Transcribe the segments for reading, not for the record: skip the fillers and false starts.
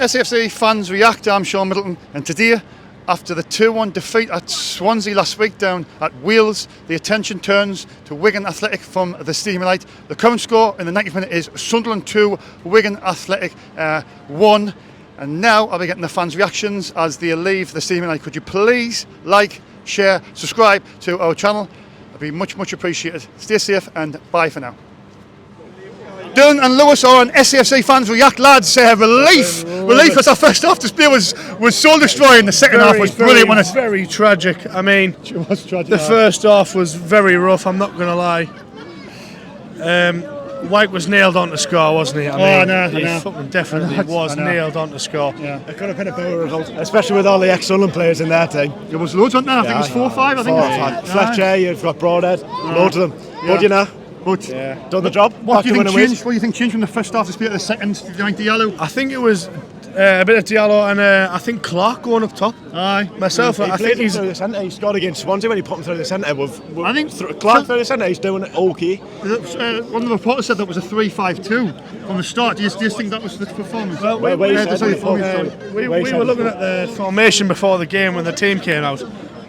SFC fans react. I'm Shaun Middleton, and today, after the 2-1 defeat at Swansea last week down at Wales, the attention turns to Wigan Athletic from the Stadium Light. The current score in the 90th minute is Sunderland 2, Wigan Athletic 1. And now I'll be getting the fans' reactions as they leave the Stadium Light. Could you please like, share, subscribe to our channel? It'd be much, much appreciated. Stay safe and bye for now. Dylan and Lewis are on SFC fans react, lads. Relief as our first half display was soul destroying. The second half was brilliant, wasn't it? Very tragic. I mean, It was tragic. the first half was very rough. I'm not going to lie. White was nailed on to score, wasn't he? I mean, he fucking definitely was nailed on to score. Yeah. It could have been a better result, especially with all the ex-Sunderland players in there team. There was loads on there. I think it was 4 or 5. I think. 4 or 5. Fletcher, you've got Broadhead, loads of them. But you know, done the job. What do you think changed? What do you think changed from the first half display to the second? Do you think Diallo? I think it was a bit of Diallo and I think Clark going up top. Aye. Myself, I think he's through the centre. He scored against Swansea when he put him through the centre. I think Clark through the centre. He's doing it okay. One of the reporters said that was a 3-5-2 from the start. Do you think that was the performance? Well, we were looking at the formation before the game when the team came out.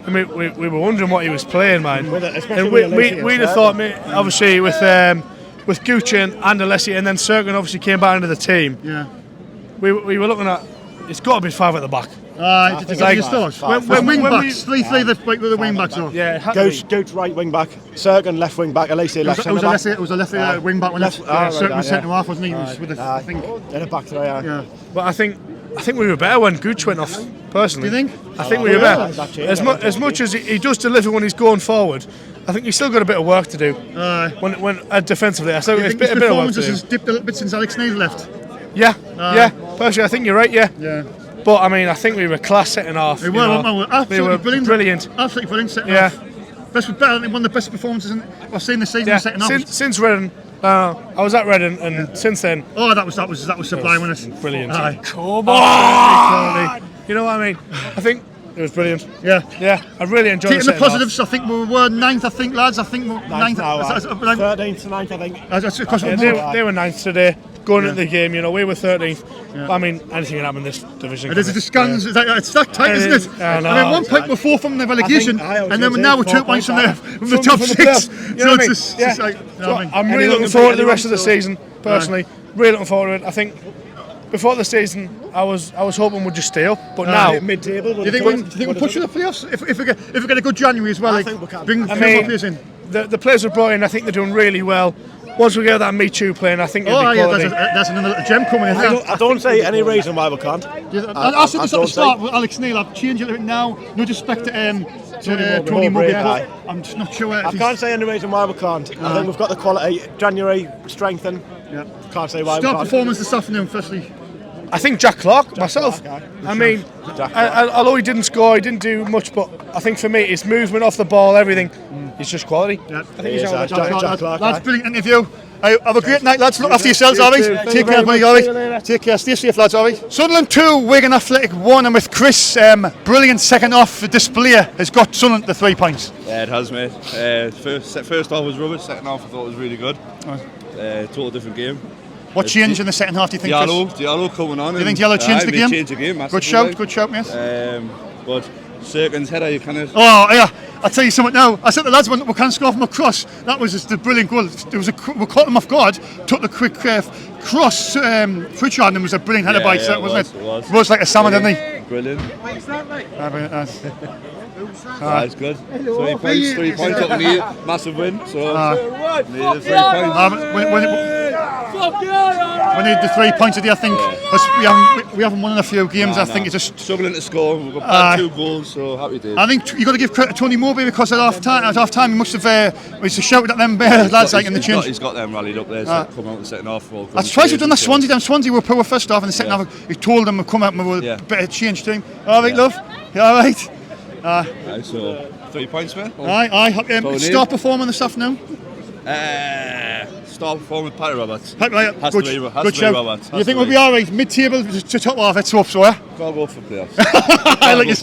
I mean, we were wondering what he was playing, man. And we'd have thought, obviously, with Gucci and Alessi, and then Serkin obviously came back into the team. Yeah. We were looking at, it's got to be 5 at the back. When wing backs, 3-3 the wing backs off. Yeah, Gooch right wing back, Serkin left wing back, Alessi left centre back. It was a left wing back when Serkin was centre half, wasn't he? I think. In a back three, yeah. But I think we were better when Gooch went off, personally. Do you think? I think we were better. As much as he does deliver when he's going forward, I think he's still got a bit of work to do. When defensively, so it's a bit of work to do. Has dipped a little bit since Alex Neil left. Yeah. Personally, I think you're right. Yeah. But I mean, I think we were class setting off. We were absolutely brilliant. Absolutely brilliant setting off. Better than one of the best performances I've seen this season. Setting off since Reading. I was at Reading, and since then. Oh, that was sublime, wasn't it? Brilliant. Come on. You know what I mean? I think it was brilliant. Yeah. I really enjoyed it. Taking the positives, I think we were 9th. I think, lads. I think 9th. 13th to 9th, I think. They were 9th today. Going into the game, you know, we were 13th. Yeah. I mean, anything can happen in this division. It is. It's that tight, isn't it? I mean, 1 point before from the relegation, and then now we're 2 points from the top 6. So I'm really looking forward to the rest of the season. Personally, really looking forward to it. I think before the season, I was hoping we'd just stay up, but now mid-table. Do you think we'll push to the playoffs if we get a good January as well? I think we can. Bring more players in. The players we've brought in, I think they're doing really well. Once we get that Me Too playing, I think it'll be quality. That's another gem coming in. I don't see any reason why we can't. I said this at the start with Alex Neil. I've changed it a bit now. No disrespect to Tony Mowbray, but I'm just not sure. I can't say any reason why we can't. I think we've got the quality. January strengthen. Can't say why we can't. Start performance this afternoon, firstly. I think Jack Clark, myself. I mean, although he didn't score, he didn't do much, but I think for me, his movement off the ball, everything, it's just quality. Yeah. I think he's Jack Clark. Lads, brilliant interview. Have a great night, lads. Look after yourselves, Harry. Take care, buddy, Harry. Take care. Stay safe, lads, Harry. Sunderland 2, Wigan Athletic 1, and with Chris, brilliant second half display has got Sunderland the 3 points. Yeah, it has, mate. First half was rubbish. Second half I thought was really good. Total different game. What changed in the second half, do you think, Chris? Diallo coming on. Do you think Diallo changed the game? Changed the game massively. Good shout, mate. But Serkin's header, you kind of... Oh, yeah. I'll tell you something now. I said to the lads when we can't score from a cross. That was just a brilliant goal. We caught them off guard, took the quick cross, Pritchard, and it was a brilliant header by Serkin, wasn't it? It was. Rose like a salmon, didn't he? Brilliant. What's that like? That's good. 3 points up, we need massive win. So we need the 3 points. We need the 3 points today, I think. We haven't won in a few games. I think it's just struggling to score. We've got 2 goals, so happy days. I think you've got to give credit to Tony Mowbray because at half time he must have shouted at them lads like in the change. He's got them rallied up there, so come out in the second half. That's twice we've done that. Swansea were poor first half, and the second half he told them to come out and we were better change team. All right, love. You all right? So 3 points, man. Aye. Start performing this afternoon. Start performing with Paddy Roberts. Good shout. Roberts. You think we'll be all right? Mid-table to top half, it's up, so Go for playoffs. I like your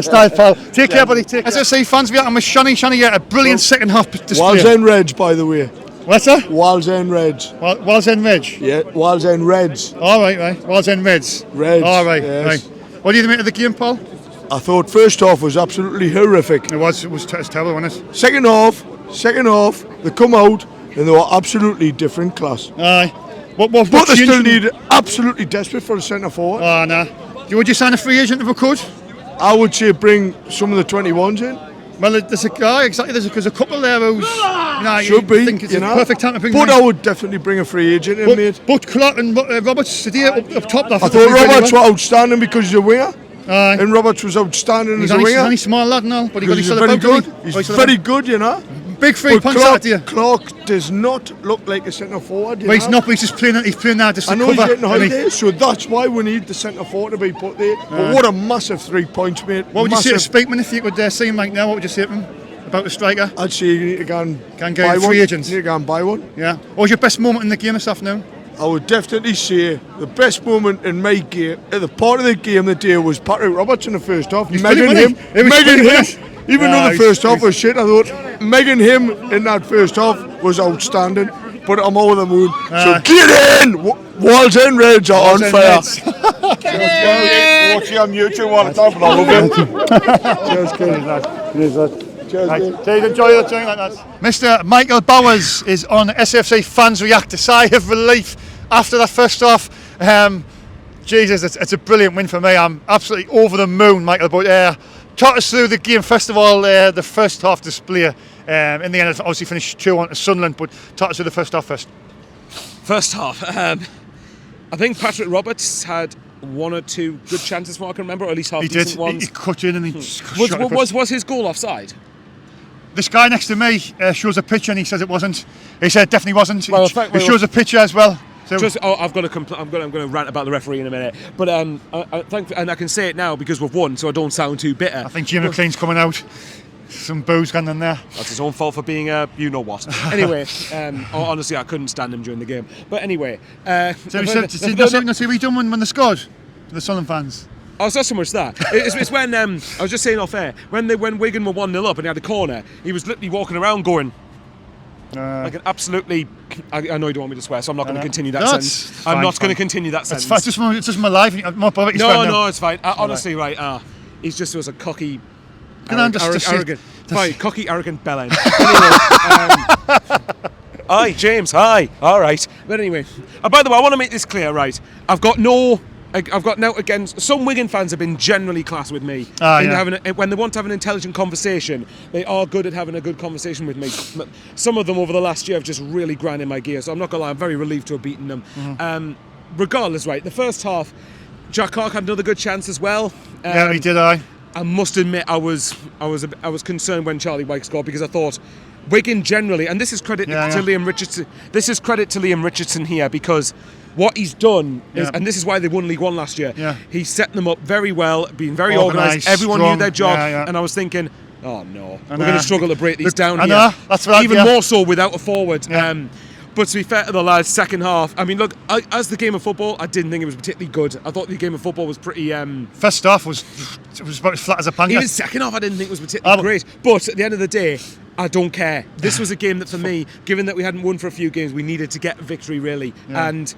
style, pal. Take care, buddy. Take care. SFC fans, we are with Shani. A brilliant second half display. Was in Reg, by the way. What's that? Wallsend Reds. Wallsend Reds? Yeah, Wallsend Reds. All right. Wallsend Reds. Reds. All right, yes. right. What do you think of the game, Paul? I thought first half was absolutely horrific. It was terrible, wasn't it? Second half, they come out and they were absolutely different class. Aye. But they still need absolutely desperate for a centre forward. Oh, no. Would you sign a free agent if we could? I would say bring some of the 21s in. Well, there's a guy, exactly, there's a couple there who's, should be, think it's a perfect time to bring But them in. I would definitely bring a free agent in, mate. But Clark and Roberts today up top. I thought Roberts was outstanding because he's a winger. Aye. And Roberts was outstanding as a He's winger. only small lad and all, but He's very good. He's very good, you know. Big free punch out here. Clark does not look like a centre forward. Well, he's not, but he's playing there just to I know cover. he's getting holidays, so that's why we need the centre forward to be put there. But what a massive 3 points, mate. What would you say to Speakman if you could see him like now? What would you say to him about the striker? I'd say you need to go and Can buy get one. free agents. You need to go and buy one. Yeah. What was your best moment in the game this afternoon? I would definitely say the best moment in my game, at the part of the game that day, was Patrick Roberts in the first half. Megan him. Even though the first half was shit, I thought Megan him in that first half was outstanding. But I'm over the moon. So get in! Wallsend Reds are on fire. Watch you on YouTube all the time, but I love Cheers, kid. Cheers, lad. Please enjoy the thing like that. Mr. Michael Bowers is on SFC Fans React. A sigh of relief after that first half. Jesus, it's a brilliant win for me. I'm absolutely over the moon, Michael. But talk us through the game. First of all, the first half display. In the end, it obviously finished 2-1 to Sunderland. But talk us through the first half first. First half, I think Patrick Roberts had one or two good chances, from what I can remember, or at least half decent ones. He cut in and he was his goal offside? This guy next to me shows a picture and he says it wasn't. He said it definitely wasn't. Well, he shows a picture as well. So I'm going to rant about the referee in a minute, but I think, and I can say it now because we've won, so I don't sound too bitter. I think Jim McLean's coming out. Some booze gone in there. That's his own fault for being you know what. Anyway, honestly, I couldn't stand him during the game. But anyway, so see what he done when they scored to the Sunderland fans. Oh, it's not so much that. It's when I was just saying off air when Wigan were 1-0 up and he had a corner, he was literally walking around going like an absolutely. I know you don't want me to swear, so I'm not going to continue that sentence. I'm not going to continue that sentence. It's just my life. No, it's fine. Honestly, right. He just was a cocky. Arrogant. Fine, cocky, arrogant bellend. Anyway, hi, James. Hi. All right. But anyway, by the way, I want to make this clear, right? I've got no against. Some Wigan fans have been generally class with me. When they want to have an intelligent conversation, they are good at having a good conversation with me. Some of them over the last year have just really grinded my gear, so I'm not going to lie, I'm very relieved to have beaten them. Mm-hmm. Regardless, right, the first half, Jack Clark had another good chance as well. Yeah, he did, I must admit, I was concerned when Charlie Wyke scored because I thought Wigan generally, and this is credit to Liam Richardson. This is credit to Liam Richardson here because what he's done is, and this is why they won League One last year. Yeah. He set them up very well, being very organised. Everyone knew their job, and I was thinking, oh no, we're going to struggle to break these down here. That's right. Even more so without a forward. Yeah. But to be fair to the lads, second half, I mean, look, as the game of football, I didn't think it was particularly good. I thought the game of football was pretty. First half was about as flat as a pancake. Even second half, I didn't think was particularly great. But at the end of the day, I don't care. This was a game that, for me, given that we hadn't won for a few games, we needed to get a victory, really. Yeah. And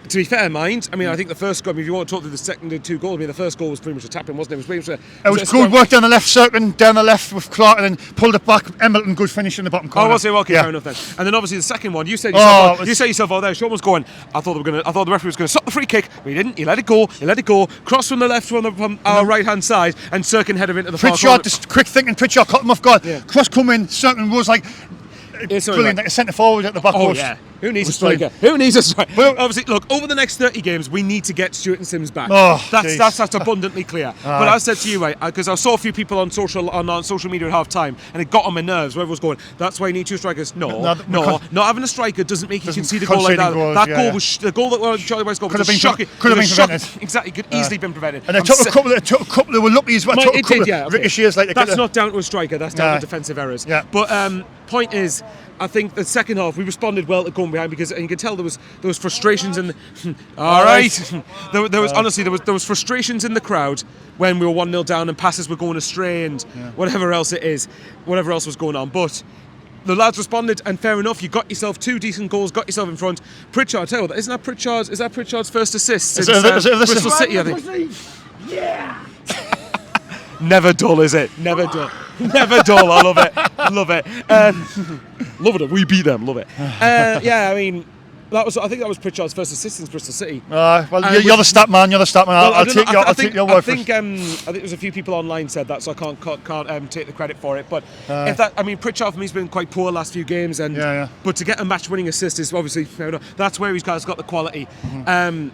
to be fair, mind, I mean, I think the first goal, if you want to talk through the second two goals, I mean, the first goal was pretty much a tap-in, wasn't it? It was good work down the left circle, down the left with Clark, and then pulled it back. Embleton, good finish in the bottom corner. Oh, was it? Okay, fair enough then. And then obviously the second one, you said yourself out there. Sean was going. I thought the referee was going to stop the free kick, but he didn't. He let it go. Cross from the left from our right-hand side, and Sirkin headed into the far corner. Pritchard, just quick thinking. Pritchard cut him off guard. Yeah. Cross come in. Sirkin was like. Brilliant, like a centre forward at the back post. Yeah. Who needs a striker? Who needs a striker? Well, obviously, look, over the next 30 games, we need to get Stewart and Sims back. That's abundantly clear. But I said to you, right, because I saw a few people on social media at half time, and it got on my nerves where everyone was going, that's why you need two strikers. No, not having a striker doesn't make you concede a goal like that. The goal that Charlie Wyke scored was shocking. Could have been prevented. Exactly, could easily been prevented. And it took a couple that were lucky as well. Ricochets like that's not down to a striker, that's down to defensive errors. But point is, I think the second half we responded well to going behind because you could tell there was frustrations in the there was frustrations in the crowd when we were 1-0 down and passes were going astray and whatever else was going on. But the lads responded, and fair enough. You got yourself 2 decent goals, got yourself in front. Pritchard, I tell you what, isn't that Pritchard's? Is that Pritchard's first assist since Bristol City? I think. Yeah. Never dull, is it? Never dull. Never dull. I love it. Love it. Love it. We beat them. Love it. Yeah, I mean. I think that was Pritchard's first assist since Bristol City. Well, you're the stat man. You're the stat man. I'll take your word for it. I think there's a few people online said that, so I can't take the credit for it. But if that, I mean, Pritchard for me has been quite poor the last few games, and but to get a match-winning assist is obviously fair enough. That's where he's got the quality.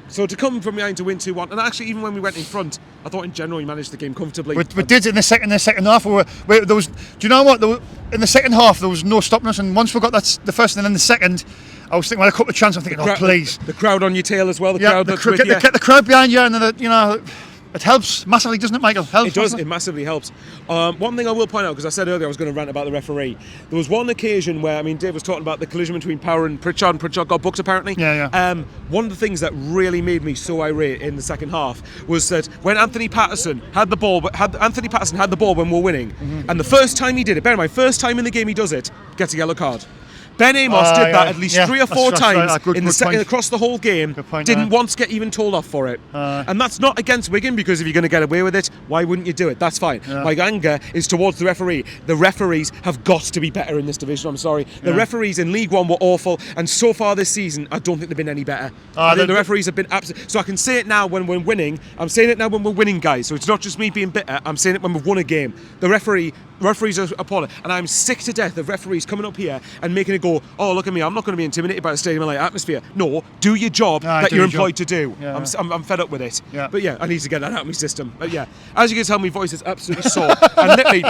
So to come from behind to win 2-1, and actually even when we went in front, I thought in general he managed the game comfortably. We did in the second half. There was. Do you know what? In the second half there was no stopping us, and once we got the first and then the second. I was thinking, well, a couple of chances. I'm thinking, please. The crowd on your tail as well. The crowd that's with you. Get the crowd behind you, and it helps massively, doesn't it, Michael? It does. It massively helps. One thing I will point out, because I said earlier I was going to rant about the referee. There was one occasion where, I mean, Dave was talking about the collision between Power and Pritchard got booked apparently. One of the things that really made me so irate in the second half was that when Anthony Patterson had the ball when we were winning, and the first time he did it, bear in mind, first time in the game he does it, gets a yellow card. Ben Amos did that at least 3 or 4 times across the whole game. Didn't once get even told off for it. And that's not against Wigan, because if you're going to get away with it, why wouldn't you do it? That's fine. My anger is towards the referee. The referees have got to be better in this division. I'm sorry. The referees in League One were awful, and so far this season, I don't think they've been any better. I think the referees have been absolute. So I can say it now when we're winning. I'm saying it now when we're winning, guys. So it's not just me being bitter. I'm saying it when we've won a game. The referees are appalling, and I'm sick to death of referees coming up here and making it go, oh, look at me, I'm not going to be intimidated by a stadium-like atmosphere. No, do your job that you're employed to do. I'm fed up with it. But yeah, I need to get that out of my system. But yeah, as you can tell, my voice is absolutely sore. And literally,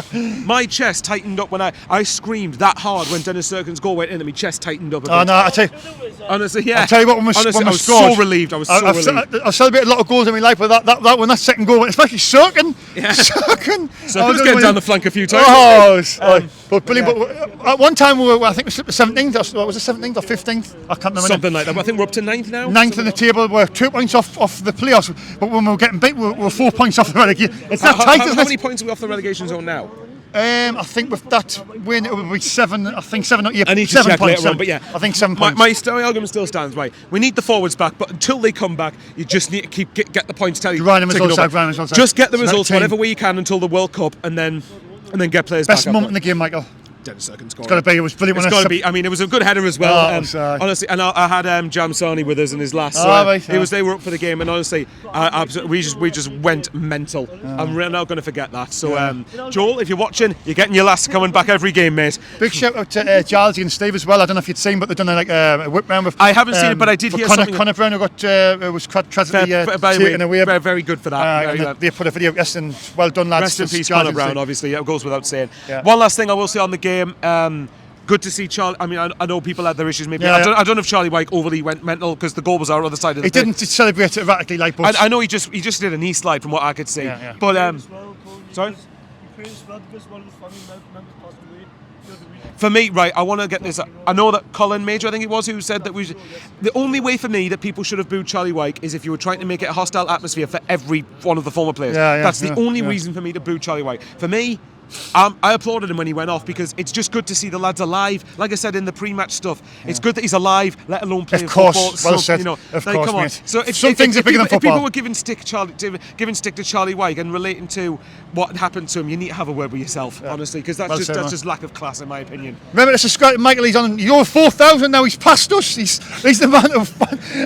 my chest tightened up when I screamed that hard when Dennis Serkin's goal went in, and my chest tightened up a bit. Oh, no, I tell you. Honestly, yeah. I'll tell you what, when we I was scored, so relieved. I was so relieved. I've celebrated a lot of goals in my life, but that when that second goal went, especially Serkin. So was getting down the flank a few times. But brilliant. But at one time I think we slipped the 17th. What was it, 17th or 15th? I can't remember. Something like that. I think we're up to 9th now. 9th in the table. We're 2 points off the playoffs. But when we were getting beat, we're 4 points off the relegation. It's not tight. How many points are we off the relegation zone now? I think with that win, it would be 7. I think 7 or 8. I need to check later on, but yeah, I think 7 points. My argument still stands. Right, we need the forwards back, but until they come back, you just need to get the points. Just get the results whatever way you can until the World Cup, and then get players back. Best moment in the game, Michael. Dennis Serkin scored. It's got to be. It was brilliant. It's got to be. I mean, it was a good header as well. Honestly, and I had Jam Sani with us in his last. So they were up for the game, and honestly, we just went mental. I'm really not going to forget that. So, Joel, if you're watching, you're getting your last coming back every game, mate. Big shout out to Giles and Steve as well. I don't know if you'd seen, but they've done a whip round with. I haven't seen it, but I did hear something. Connor Brown, who was tragically taken away. Very good for that. They put a video. Yes, and well done, lads. Rest in peace, Connor Brown. Obviously, it goes without saying. One last thing I will say on the game. Good to see Charlie. I mean, I know people had their issues. Maybe I don't know if Charlie Wyke overly went mental because the goal was our other side of the pitch. He didn't celebrate it erratically like Bush. I know he just did a knee slide from what I could see. But sorry. For me, right, I want to get this. I know that Colin Major, I think it was, who said that the only way for me that people should have booed Charlie Wyke is if you were trying to make it a hostile atmosphere for every one of the former players. That's the only reason for me to boo Charlie Wyke. For me, I applauded him when he went off because it's just good to see the lad's alive. Like I said in the pre-match stuff, it's good that he's alive, let alone playing football. Well said. You know, of course, come on. mate. So if people were giving stick to Charlie Wyke and relating to what happened to him, you need to have a word with yourself, honestly, because that's just lack of class, in my opinion. Remember to subscribe to Michael. He's on your 4,000 now. He's past us. He's the man of.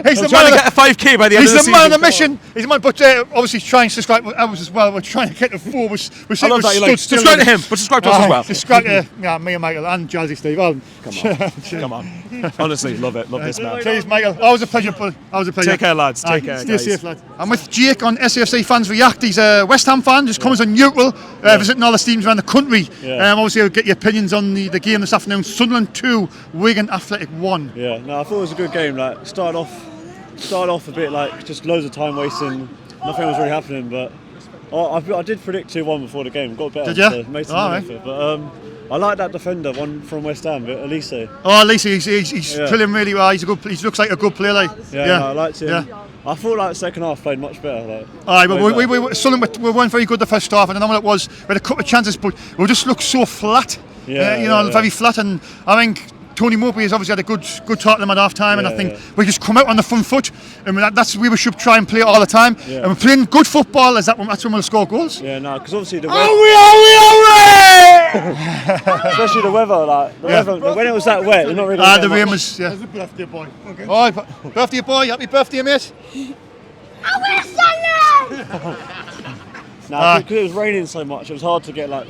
He's trying to get a 5k by the end of the season. He's the man of the mission. He's the man. But obviously, try and subscribe to ours as well. We're trying to get to 4. Subscribe to him, but subscribe to us as well. Subscribe to me and Michael and Jazzy Steve. Come on. Honestly, love it. Love this man. Cheers, Michael. Always a pleasure. Take care, lads. Take care, stay safe, lads. I'm with Jake on SFC Fans React. He's a West Ham fan. Just comes on neutral, visiting all the teams around the country. Obviously, I'll get your opinions on the game this afternoon. Sunderland 2, Wigan Athletic 1. Yeah, no, I thought it was a good game. Like started off a bit like just loads of time wasting. Nothing was really happening, but I did predict 2-1 before the game. Got better. Did you? Made some effort, but I like that defender, one from West Ham, Elise. Oh, Elise, he's drilling really well. He looks like a good player. No, I liked him. I thought the second half played much better. Sunderland we weren't very good the first half, and I don't know what it was. We had a couple of chances, but we just looked so flat. very flat. And I think Tony Mowbray has obviously had a good talk to them at half time, and I think we just come out on the front foot, and that's we should try and play it all the time. And we're playing good football. That's when we'll score goals. Yeah, no, because obviously the Especially the weather, when it was that wet, you're not really. The rain was. Yeah. There's a birthday boy. Okay. Oh, birthday boy! Happy birthday, mate! Because it was raining so much, it was hard to get a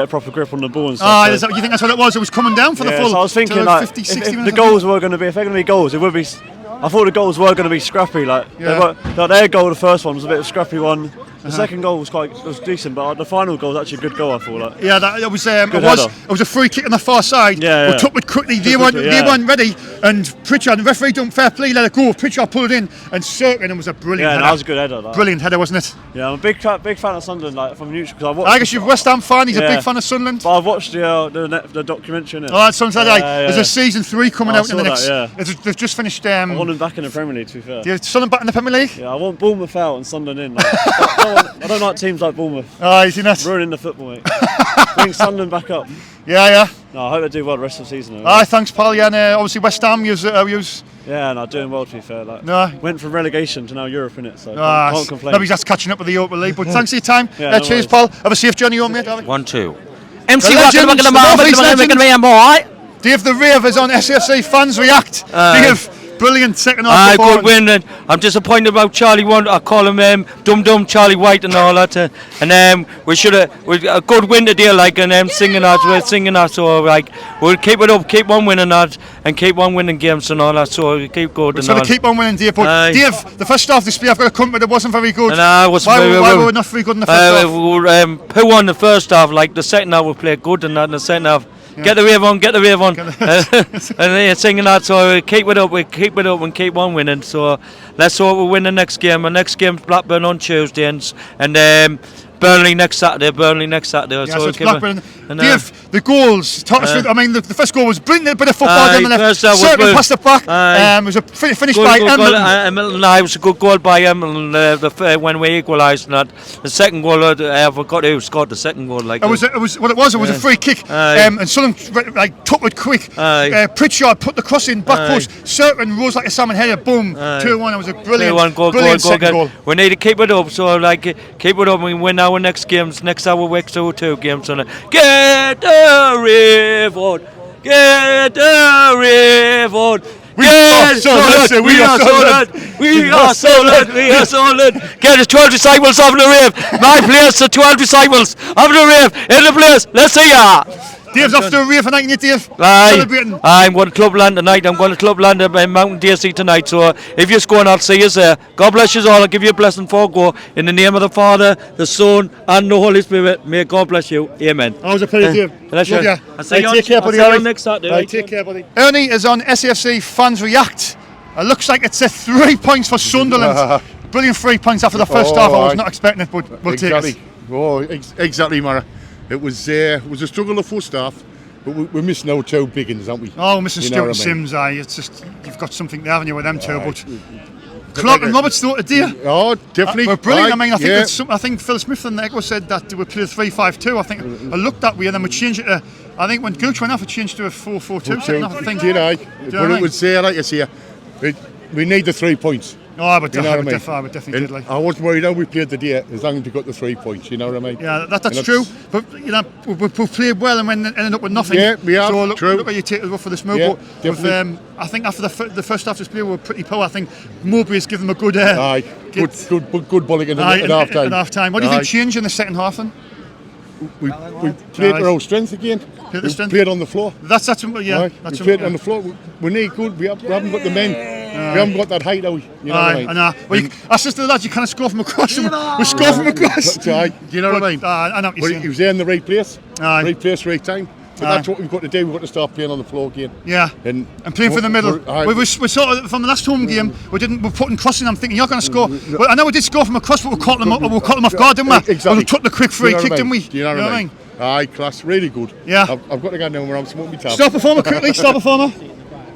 proper grip on the ball and stuff. You think that's what it was? It was coming down for the full. So I was thinking, 50, 60 if minutes. the goals were going to be, if they're going to be goals, it would be. I thought the goals were going to be scrappy. Their goal, the first one was a bit of a scrappy one. The second goal was decent, but the final goal was actually a good goal. I thought. It was a free kick on the far side. Yeah. Took it quickly. They weren't ready, and Pritchard, the referee, don't fair play, let it go. Pritchard pulled it in and circled, and it was a brilliant header. That was a good header. Brilliant header, wasn't it? Yeah, I'm a big fan of Sunderland, from neutral. I guess you're a West Ham fan. He's a big fan of Sunderland. But I've watched the documentary. It's something like that. There's a season 3 coming out in the next. They've just finished. I want them back in the Premier League. To be fair. Do you have Sunderland back in the Premier League? Yeah, I want Bournemouth out and Sunderland in. I don't like teams like Bournemouth. Is he not? Ruining the football, mate. Bring Sunderland back up. Yeah. No, I hope they do well the rest of the season. Thanks, Paul. Yeah, and obviously West Ham, doing well, to be fair. Went from relegation to now Europe, innit? So can't complain. Maybe that's catching up with the Europa League. But thanks for your time. Cheers, worries. Paul. Have a safe journey home, mate. 1-2. MC Dave the Ravers on SFC Fans React. Dave, brilliant second half performance. Good win. I'm disappointed about Charlie White. I call him Dum Charlie White and all that. We should have a good win today, and singing that. We're singing that, so we'll keep it up, keep on winning that, and keep on winning games and all that. So we keep going. So to keep on winning, Dave. But Dave, the first half display I've got to come with, it wasn't very good. No, it wasn't why were we not very good in the first half? We were poo on the first half. The second half we played good, and that in the second half. Yeah. Get the rave on, and they're singing that. So we keep it up, and keep on winning. So let's hope we win the next game. Our next game's Blackburn on Tuesday, and Burnley next Saturday. Yeah, so it's Blackburn. Dave, the goals. Talk us through. I mean, the first goal was brilliant, a bit of football down the left. Certainly passed it back. It was a finished by Emilton. It was a good goal by Emilton when we equalised. The second goal, I forgot who scored the second goal. It was a free kick, and Sunderland took it quick. Pritchard put the cross in, back post. Certain rose like a salmon header. Boom, 2-1. It was a brilliant second goal. We need to keep it up. So keep it up. We win our next games. Next our week, so 2 games on it. Get the rave on. Get the rave on. We are Sunderland. Get the 12 disciples of the rave. My place, the 12 disciples of the rave in the place. Let's see ya. Dave's off to a rave tonight, isn't it, Dave? Celebrating. I'm going to Clubland tonight. I'm going to Clubland at Mountain DC tonight. So if you're going, I'll see you there. God bless you all. I'll give you a blessing for go. In the name of the Father, the Son, and the Holy Spirit. May God bless you. Amen. Always a pleasure, Dave. Bless you. Take care, buddy. I'll see you next Saturday. Take care, buddy. Ernie is on SFC Fans React. It looks like it's 3 points for Sunderland. Brilliant 3 points after the first half. I was not expecting it, but we'll take it. Exactly, Mara. It was a struggle the first half, but we're missing out 2 big ones, aren't we? Oh, we're missing Stuart and Sims. It's just you've got something there, haven't you, with them two? But Clark and Roberts thought it, dear. Oh, definitely. We're brilliant. I mean, I think Phil Smith and Echo said that we played 3-5-2. I think I looked that way, and then we changed it to. I think when Gooch went off, it changed to a 4-4-2. Did I? But it would say, like I say, we need the 3 points. No, I would definitely did. I wasn't worried how we played the day as long as we got the 3 points. You know what I mean? Yeah, that's true. But we played well and when ended up with nothing. Yeah, we have. So true. Look at you take it for this move. Yeah, but I think after the first half display we were pretty poor. I think Mowbray's given them a good. Good bowling at half time. At half time. What do you think changed in the second half then? We played our own strength again. We played on the floor. That's we played on the floor. We need good. We haven't got the men. We haven't got that height, you know what I mean? Well, that's just the lads. You can't score from across. We score from across. Do you know what I mean? I know what you're saying. He was there in the right place. Right place, right time. So that's what we've got to do. We've got to start playing on the floor again. Yeah, and playing for the middle. We sort of from the last home game. We're putting crossing. I'm thinking you're going to score. But I know we did score from across, but we caught them off guard, didn't we? Exactly. We took the quick free kick, didn't we? Do you know what I mean? Aye, class, really good. Yeah. I've got to go down where I'm smoking my tab. Star performer quickly. Star performer.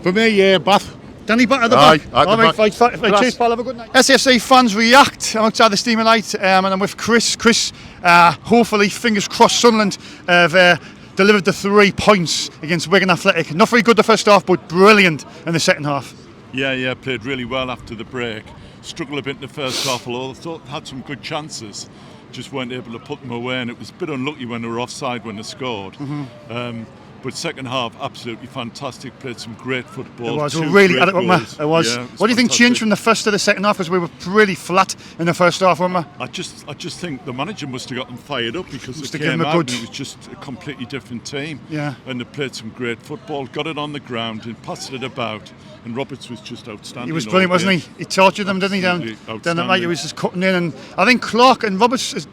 For me, yeah, Bath. Danny Bath at the back. Cheers, pal. Have a good night. SFC Fans React. I'm outside the Steamer Light, and I'm with Chris. Chris, hopefully, fingers crossed, Sunderland have delivered the 3 points against Wigan Athletic. Not very good the first half, but brilliant in the second half. Yeah, played really well after the break. Struggled a bit in the first half, although I thought had some good chances. Just weren't able to put them away, and it was a bit unlucky when they were offside when they scored. But second half, absolutely fantastic. Played some great football. It was really adequate. It was. Yeah, What do you think changed from the first to the second half? Because we were really flat in the first half, weren't we? I just think the manager must have got them fired up because Must they have given came them a out good- and it was just a completely different team. Yeah. And they played some great football, got it on the ground and passed it about. And Roberts was just outstanding. He was brilliant, wasn't he? He tortured them, didn't he? Down the right, he was just cutting in. And I think Clark and Roberts is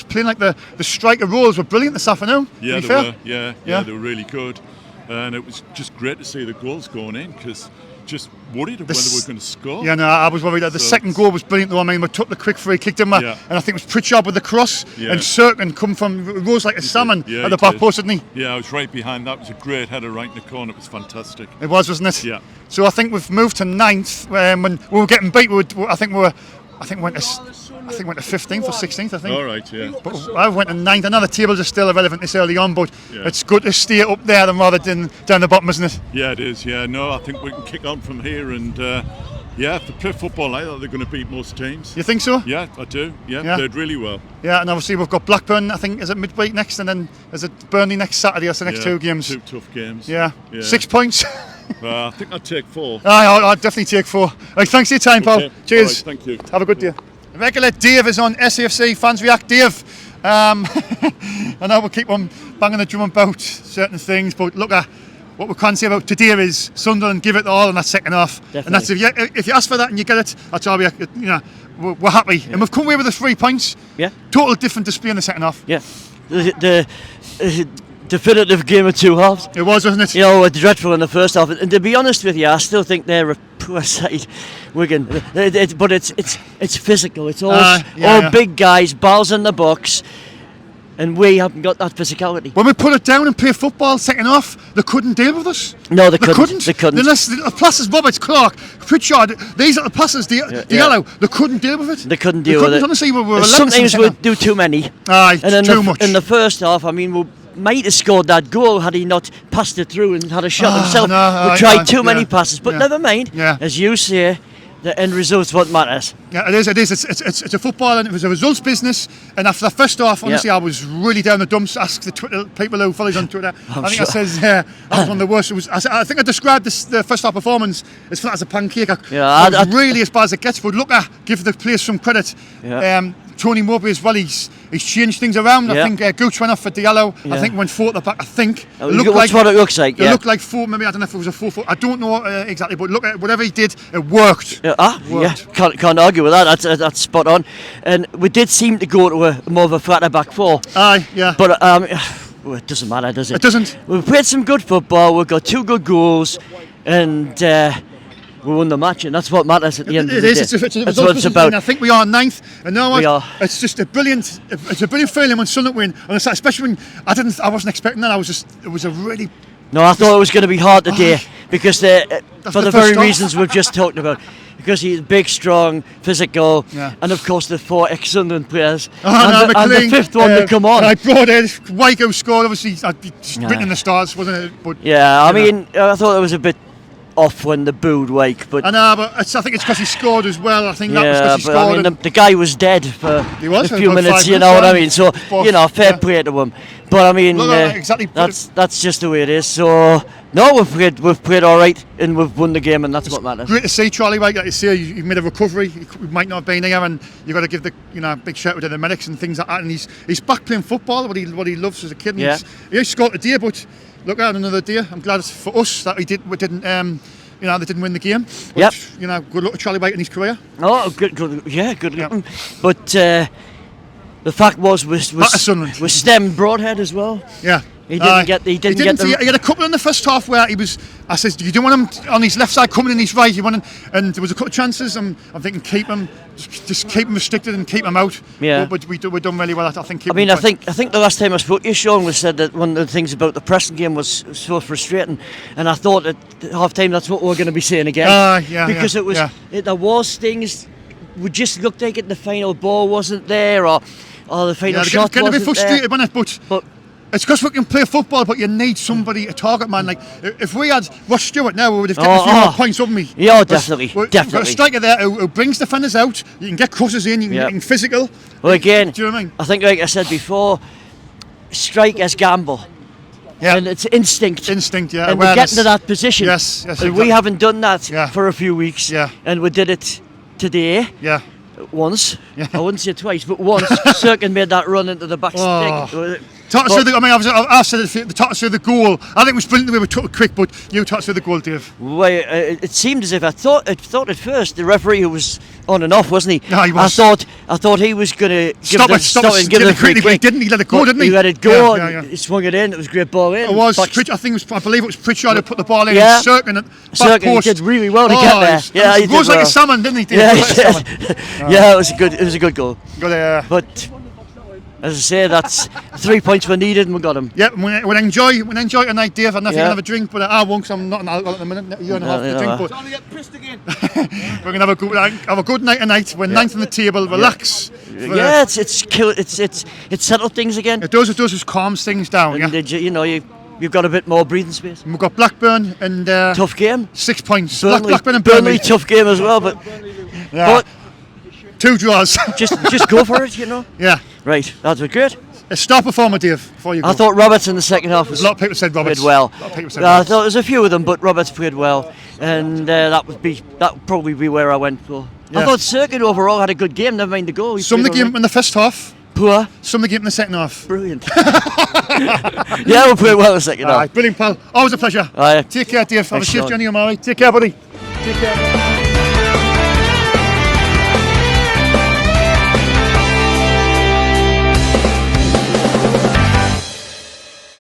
playing like the striker roles were brilliant this afternoon. Yeah, to be they fair. were. Yeah, they were really good. And it was just great to see the goals going in because just worried of whether we were going to score. Yeah, no, I was worried. The second goal was brilliant though. I mean, we took the quick free kick, didn't we? Yeah. And I think it was Pritchard with the cross and Sirkin come from rose like a salmon at the back post, didn't he? Yeah, I was right behind that. It was a great header right in the corner. It was fantastic. It was, wasn't it? Yeah. So I think we've moved to 9th. When we were getting beat, I think we went to 15th or 16th. I think. All right, yeah. But I went to 9th. I know the tables are still irrelevant this early on, but it's good to stay up there than rather than down the bottom, isn't it? Yeah, it is. Yeah, no, I think we can kick on from here, and if they play football like that, they're going to beat most teams. You think so? Yeah, I do. Yeah, played really well. Yeah, and obviously we've got Blackburn. I think is it midweek next, and then is it Burnley next Saturday? That's the next 2 games. 2 tough games. Yeah. 6 points. I think I'd take 4. I'll definitely take 4. Right, thanks for your time, pal. Okay. Cheers. All right, thank you. Have a good day. Regular Dave is on SAFC Fans React. Dave, I know we'll keep on banging the drum about certain things, but look at what we can say about today is Sunderland give it all in that second half. Definitely. And that's if you ask for that and you get it, that's all we're happy. Yeah. And we've come away with the 3 points. Yeah. Total different display in the second half. Yeah. The definitive game of 2 halves. It was, wasn't it? You know, dreadful in the first half. And to be honest with you, I still think they're a poor side, Wigan. But it's physical. It's all big guys, balls in the box, and we haven't got that physicality. When we put it down and play football second half, they couldn't deal with us. No, they couldn't. They couldn't. Unless the passes, Roberts, Clark, Pritchard, these are the passes, the yellow, they couldn't deal with it. They couldn't deal with it. Honestly, we were sometimes we do too many. And too much. In the first half, I mean, we might have scored that goal had he not passed it through and had a shot himself. We tried too many passes, but never mind. Yeah. As you say, the end result's what matters. Yeah, it is. It's a football, and it was a results business. And after the first half, honestly, I was really down the dumps. Ask the Twitter people who follows on Twitter. I think I says that was one of the worst. I think I described the first half performance as flat as a pancake. I was really as bad as it gets. But look, give the players some credit. Yeah. Tony Mowbray as well. He's changed things around. I think Gooch went off for Diallo. I think went 4 at the back. I think that's what it looks like. It looked like 4. Maybe I don't know if it was a 4-4. I don't know exactly. But look at whatever he did, it worked. Can't argue with that. That's spot on. And we did seem to go to a more of a flatter back 4. Aye, yeah. But well, it doesn't matter, does it? It doesn't. We've played some good football. We've got 2 good goals, and we won the match, and that's what matters at the end of the day. That's what it's about. I think we are 9th, and now it's just a brilliant feeling when Sunderland win, and especially when I wasn't expecting that. It was a really. No, I thought it was going to be hard today because for the very reasons we've just talked about. Because he's big, strong, physical, and of course the 4 ex-Sunderland players, and the 5th one to come on. I brought in Wygo scored. Obviously, I'd be written in the stars, wasn't it? But I mean, I thought it was a bit off when they booed Wyke, but I know, but I think it's because he scored as well. I think that was because he scored. I mean, the guy was dead for a few minutes. You know what I mean? So fair play to him. But I mean, that's just the way it is. So no, we've played all right, and we've won the game, and that's what matters. Great to see Charlie Wyke. Like you say, he made a recovery. He might not have been here, and you've got to give the big shout out to the medics and things like that. And he's back playing football, what he loves as a kid. And he scored today, but. Look at another day. I'm glad for us that we didn't they didn't win the game. But, good luck to Charlie Wyke in his career. Oh, good luck. But the fact was Stem Broadhead as well. Yeah. He didn't get the. He had a couple in the first half where he was. I said, "You don't want him on his left side coming in his right. You want him." And there was a couple of chances. I'm thinking keep him, just keep him restricted and keep him out. Yeah. But we've done really well. I think. I think the last time I spoke to you, Sean, was said that one of the things about the pressing game was so frustrating, and I thought at half time that's what we're going to be saying again. Because it was there was things. We just looked like it. The final ball wasn't there, or the final shot wasn't there. Getting a bit frustrated, wasn't it? But It's because we can play football, but you need somebody to target, man. Like, if we had Ross Stewart now, we would have getting a few more points, wouldn't we? Yeah, definitely. We've got a striker there who brings defenders out. You can get crosses in, you can get physical. Well, again, do you know what I mean? I think, like I said before, strikers gamble. Yeah. And it's instinct. Instinct, yeah. And we get into that position. Yes, And exactly. we haven't done that for a few weeks. Yeah. And we did it today. Yeah. Once. I wouldn't say twice, but once. Cirkin made that run into the back stick. Talk us through the, I said it, talk us through the goal. I think it was brilliant the way we took it quick, but you talk us through the goal, Dave. Well, it seemed as if I thought at first the referee, who was on and off, wasn't he? No, he was. I thought he was going to stop it, give it a free kick. kick. He didn't. He let it go, didn't he? He let it go. Yeah. He swung it in. It was a great ball in. It was. I believe it was Pritchard who put the ball in. Yeah. Cirkin at back Cirkin post. did really well to get there. Yeah, he rose like well. a salmon, didn't he? Dave? Yeah, Yeah, it was a good goal. But as I say, that's 3 points were needed and we got them. Yeah, we'll enjoy tonight, Dave. I don't know if you're going to have a drink, but I won't, because I'm not an alcohol at the minute. You're going to have to drink, but Get pissed again. we're going to have a good night tonight. We're ninth on the table. Relax. Yeah, it's settled things again. It does. It just calms things down. And you've got a bit more breathing space. And we've got Blackburn and tough game. 6 points. Burnley, Blackburn and Burnley. Tough game as well, but 2 draws. just go for it, you know. Yeah. Right, that was great. A star performer, Dave, before you go. I thought Roberts in the second half was. A lot of people said Roberts. Played well. A lot of people said I Roberts. thought there was a few of them, but Roberts played well, and that would probably be where I went for. I thought Cirkin overall had a good game. Never mind the goal. Some of the game in the first half. Poor. Some of the game in the second half. Brilliant. Yeah, we played well in the second half. Brilliant, pal. Always a pleasure. Aye. Take care, Dave. Have a Thanks, safe Sean. journey, Omari. Take care, buddy. Take care.